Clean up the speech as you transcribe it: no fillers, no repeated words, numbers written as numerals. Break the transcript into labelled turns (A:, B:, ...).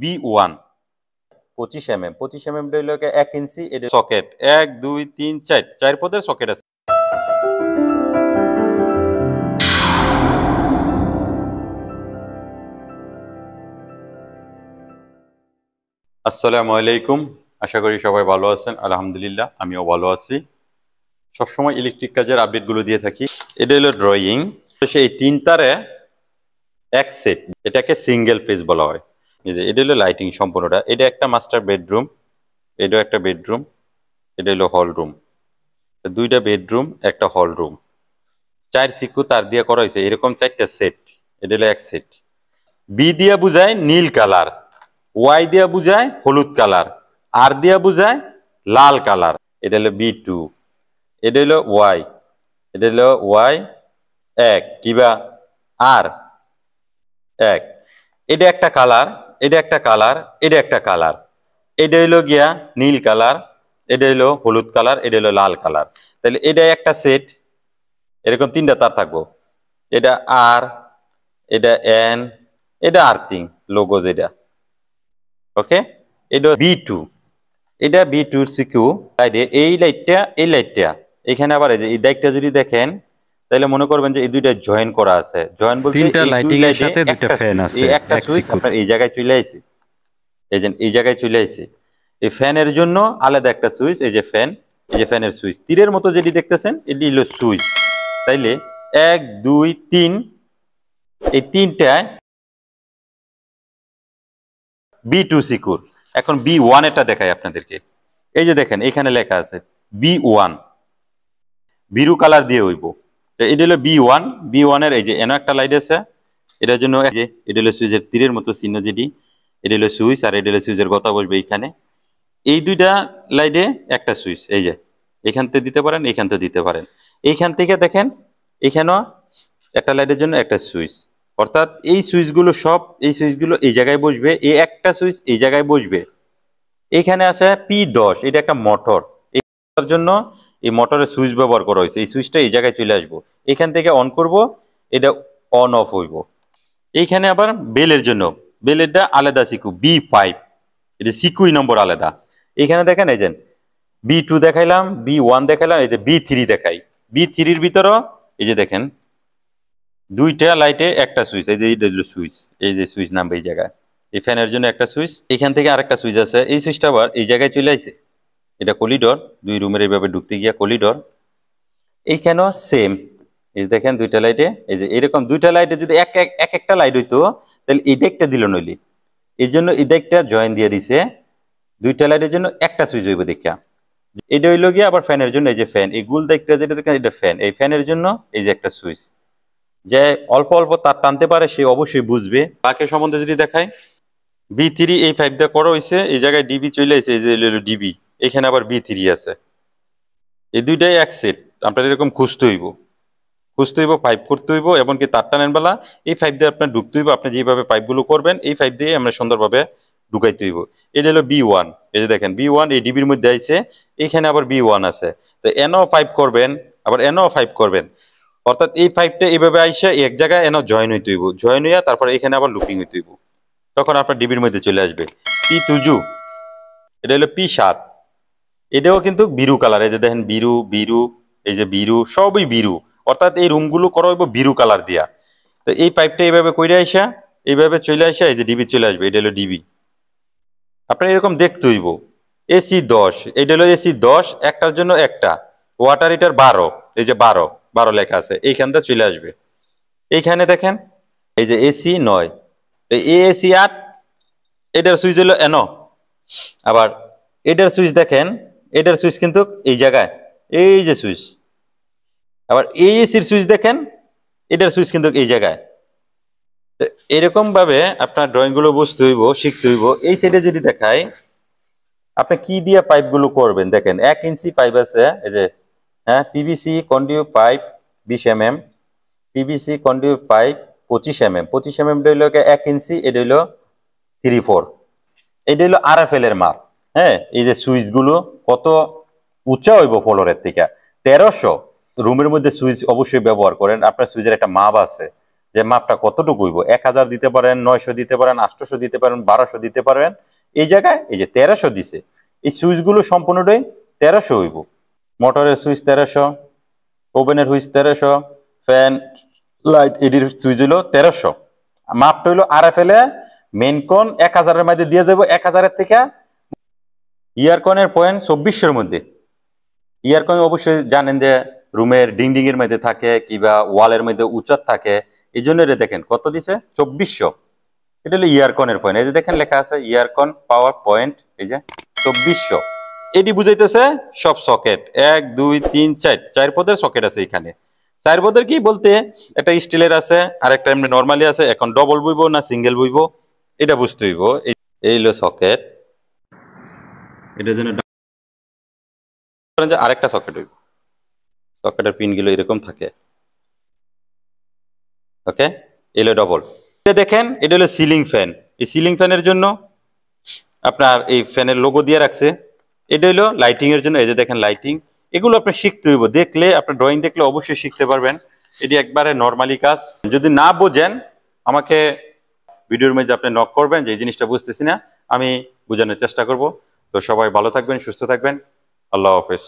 A: B1 25 mm 25 mm হইল 1 ইঞ্চি এটা socket 1 2 3 4 চার পদের সকেট আছে। আসসালামু আলাইকুম, আশা করি সবাই ভালো আছেন। আলহামদুলিল্লাহ আমিও ভালো আছি। সবসময় ইলেকট্রিক কাজের আপডেটগুলো দিয়ে থাকি। এটা হলো ড্রয়িং, সেই 3 তারে এক সেট, এটাকে সিঙ্গেল পেজ বলা হয়। এটা হলো লাইটিং সম্পূর্ণটা। এটা একটা মাস্টার বেডরুম, এটা একটা বেডরুম, এটা হলো হল রুম। দুইটা বেডরুম একটা হল রুম, 4 সিকু তার দিয়ে করা হয়েছে এরকম 4টা সেট। এটা হলো এক সেট। বি দিয়া বুঝায় নীল কালার, ওয়াই দিয়া বুঝায় হলুদ কালার, আর দিয়া বুঝায় লাল কালার। এটা হলো B2, এটা হলো ওয়াই, এটা হলো ওয়াই 1 কিবা আর 1। এটা একটা কালার, এটা একটা কালার, এটা একটা কালার। এটা হইলো গিয়া নীল কালার, এটা হইলো হলুদ কালার, এটা হইলো লাল কালার। তাহলে এটা একটা সেট, এরকম 3টা তার থাকবো। এটা আর, এটা এন, এটা আর্থিং লোগো যেটা। ওকে, এটা B2, এটা B2 সিকিউ সাইডে এই লাইটটা এই লাইটটা এখানে আবার এই লাইটটা যদি দেখেন তাহলে মনে করবেন যে এই দুইটা জয়েন করা আছে। জয়েন বলতে
B: তিনটা
A: এই
B: লাইটিং
A: দুই
B: এর
A: লাইটে
B: সাথে দুইটা
A: একটা
B: ফ্যান
A: সুইচ,
B: আছে
A: এই একটা
B: এক
A: সুইচ
B: সিকুর।
A: আপনার এই জায়গায় চলে আইছে। এই যে এই জায়গায় চলে আইছে। এই ফ্যানের জন্য আলাদা একটা সুইচ, এই যে ফ্যান, এই যে ফ্যানের সুইচ তীরের মতো যেটি দেখতেছেন এটি হলো সুইচ। তাইলে 1 2 3 এই তিনটায় B2 সিকিউর। এখন B1 এটা দেখাই আপনাদেরকে। এই যে দেখেন এখানে লেখা আছে B1, বিরু কালার দিয়ে হইব। এটা হলো B1, B1 এর এই যে এনো একটা লাইট আছে, এটার জন্য এই যে এটা হলো সুইচের তীরের মতো চিহ্ন যেটি, এটা হলো সুইচ, আর এটা হলো সুইচের কথা বলবে এইখানে। এই দুইটা লাইটে একটা সুইচ, এই যে এখান থেকে দিতে পারেন, এখান থেকে দিতে পারেন। এইখান থেকে দেখেন এখানেও একটা লাইটের জন্য একটা সুইচ, অর্থাৎ এই সুইচগুলো সব এই সুইচগুলো এই জায়গায় বসবে, এই একটা সুইচ এই জায়গায় বসবে। এখানে আছে P10, এটা একটা মোটর, এটার জন্য এই মোটরের সুইচ ব্যবহার করা হয়েছে। এই সুইচটা এই জায়গায় চলে আসবো, এখান থেকে অন করব, এটা অন অফ হইব। এইখানে আবার বেলের জন্য, বেলেরটা আলাদা সিকু B5, এটা সিকুই নম্বর আলাদা। এখানে দেখেন এই যে B2 দেখাইলাম, B1 দেখাইলাম, এই যে B3 দেখাই। B3-র ভিতরও এই যে দেখেন দুইটা লাইটে একটা সুইচ, এই যে এইটা হলো সুইচ, এই যে সুইচ নামবে এই জায়গায়। এই ফ্যানের জন্য একটা সুইচ, এখান থেকে আরেকটা সুইচ আছে। এই সুইচটা আবার এই জায়গায় চলে আইছে, এটা কলিডর, দুই রুমের এইভাবে ঢুকতে গিয়া কলিডর। এইখানেও সেম, এই দেখেন দুইটা লাইটে, এই যে এরকম দুইটা লাইটে যদি এক একটা লাইট হইতো তাহলে এই দিকটা দিল নইলে, এই জন্য এই দিকটা জয়েন দিয়ে দিছে। দুইটা লাইটের জন্য একটা সুইচ হইব দেখা। এটা হইলো গিয়ে আবার ফ্যানের জন্য, এই যে ফ্যান, এই গুল দিকটা যেটা দেখেন এটা ফ্যান, এই ফ্যানের জন্য এই যে একটা সুইচ। যে অল্প অল্প তার টানতে পারে সে অবশ্যই বুঝবে। বাকি সম্বন্ধে যদি দেখায়, B3 এই 5 দিয়ে করা হয়েছে, এই জায়গায় ডিবি চলে আসছে, এই যে ডিবি, এখানে আবার B3 আছে। এই দুইটাই এক সেট, আপনার এরকম খুঁজতে হইব, খুঁজতে হইব, পাইপ করতে হইব, এমনকি তার টানেন বেলা এই 5 দিয়ে আপনার ঢুকতে হইব। আপনি যেভাবে পাইপগুলো করবেন এই 5 দিয়ে আমরা সুন্দরভাবে ঢুকাইতে হইব। এটা হলো B1, এই যে দেখেন B1 এই ডিবির মধ্যে আইছে, এখানে আবার B1 আছে। তো এনও 5 করবেন, আবার এনও 5 করবেন, অর্থাৎ এই 5টা এইভাবে আইসে এক জায়গায় এনও জয়েন হইতে হইব, জয়েন হইয়া তারপরে এখানে আবার লুপিং হইতে হইব, তখন আপনার ডিবির মধ্যে চলে আসবে। P2, এটা হলো P7, এটাও কিন্তু বিরু কালার, এই যে দেখেন বিরু বিরু, এই যে বিরু, সবই বিরু, অর্থাৎ এই রুমগুলো করা হইব বিরু কালার দিয়া। তো এই পাইপটা এইভাবে কইরা আইসা এইভাবে চলে আসা, এই যে ডিবি চলে আসবে, এটা হলো ডিবি। আপনার এরকম দেখতে হইব। AC10, এটা হলো AC10, একটার জন্য একটা। ওয়াটার হিটার 12, এই যে 12 লেখা আছে, এইখানটা চলে আসবে। এইখানে দেখেন এই যে AC9, AC8, এটার সুইচ হলো এনো। আবার এটার সুইচ দেখেন, এটার সুইচ কিন্তু এই জায়গায়, এই যে সুইচ। আবার এই এসির সুইচ দেখেন, এটার সুইচ কিন্তু এই জায়গায়। এরকম ভাবে আপনার ড্রয়িং গুলো বুঝতে হইব, শিখতে হইব। এই সাইডে যদি দেখাই, আপনি কি দিয়ে পাইপ গুলো করবেন দেখেন, 1 ইঞ্চি পাইপ আছে, এই যে হ্যাঁ, PVC conduit pipe 20 mm, PVC conduit pipe 25 mm, 25 mm হইলো 1 ইঞ্চি, এটা হইলো 3/4। এটা হইলো RFL এর মাপ। হ্যাঁ, এই যে সুইচ গুলো কত উঁচা হইব ফ্লোরের থেকে, 1300। রুমের মধ্যে সুইচ অবশ্যই ব্যবহার করেন, আপনার সুইচের একটা মাপ আছে। যে মাপটা কতটুকু হইব, 1000 দিতে পারেন, 900 দিতে পারেন, 800 দিতে পারেন, 1200 দিতে পারেন। এই জায়গায় এই যে 1300 দিছে, এই সুইচগুলো সম্পূর্ণটাই 1300 হইব। মোটরের সুইচ 1300, ওভেনের সুইচ 1300, ফ্যান লাইট এডির সুইচ হইলো 1300। মাপটা হইলো RFL এ মেইন কোণ 1000 এর মধ্যে দিয়ে যাবো, 1000 এর থেকে ইয়ারকনের পয়েন্ট 2400 মধ্যে। ইয়ারকন অবশ্যই জানেন যে রুমের ডিং এর মধ্যে থাকে কিংবা ওয়ালের মধ্যে উচ্চত থাকে, এই জন্য এটা দেখেন কত দিছে 2400। এটা হলো ইয়ারকনের পয়েন্ট, এই যে দেখেন লেখা আছে ইয়ারকন পাওয়ার পয়েন্ট, এই যে 2400। এটি বুঝাইতেছে সব সকেট 1 2 3 4 4 পদের সকেট আছে এখানে। 4 পদের কি বলতে একটা স্টিলের আছে আর একটা এমনি নরমালি আছে, এখন ডবল বইব না সিঙ্গেল বইব এটা বুঝতে হইব। এই হলো সকেট, এটার জন্য আরেকটা সকেট হইব, সকেটের পিন গুলো এরকম থাকে। ওকে, এলো ডবল। এটা দেখেন এটা হলো সিলিং ফ্যান, এই সিলিং ফ্যানের জন্য আপনার এই ফ্যানের লোগো দিয়ে রাখছে। এটা হলো লাইটিং এর জন্য, এই যে দেখেন লাইটিং। এগুলো আপনি শিখতে হইব, দেখলে আপনার ড্রয়িং দেখলে অবশ্যই শিখতে পারবেন। এটি একবারে নর্মালি কাজ। যদি না বোঝেন আমাকে ভিডিওর মধ্যে আপনি নক করবেন যে এই জিনিসটা বুঝতেছি না, আমি বোঝানোর চেষ্টা করব। তো সবাই ভালো থাকবেন, সুস্থ থাকবেন, আল্লাহ হাফেজ।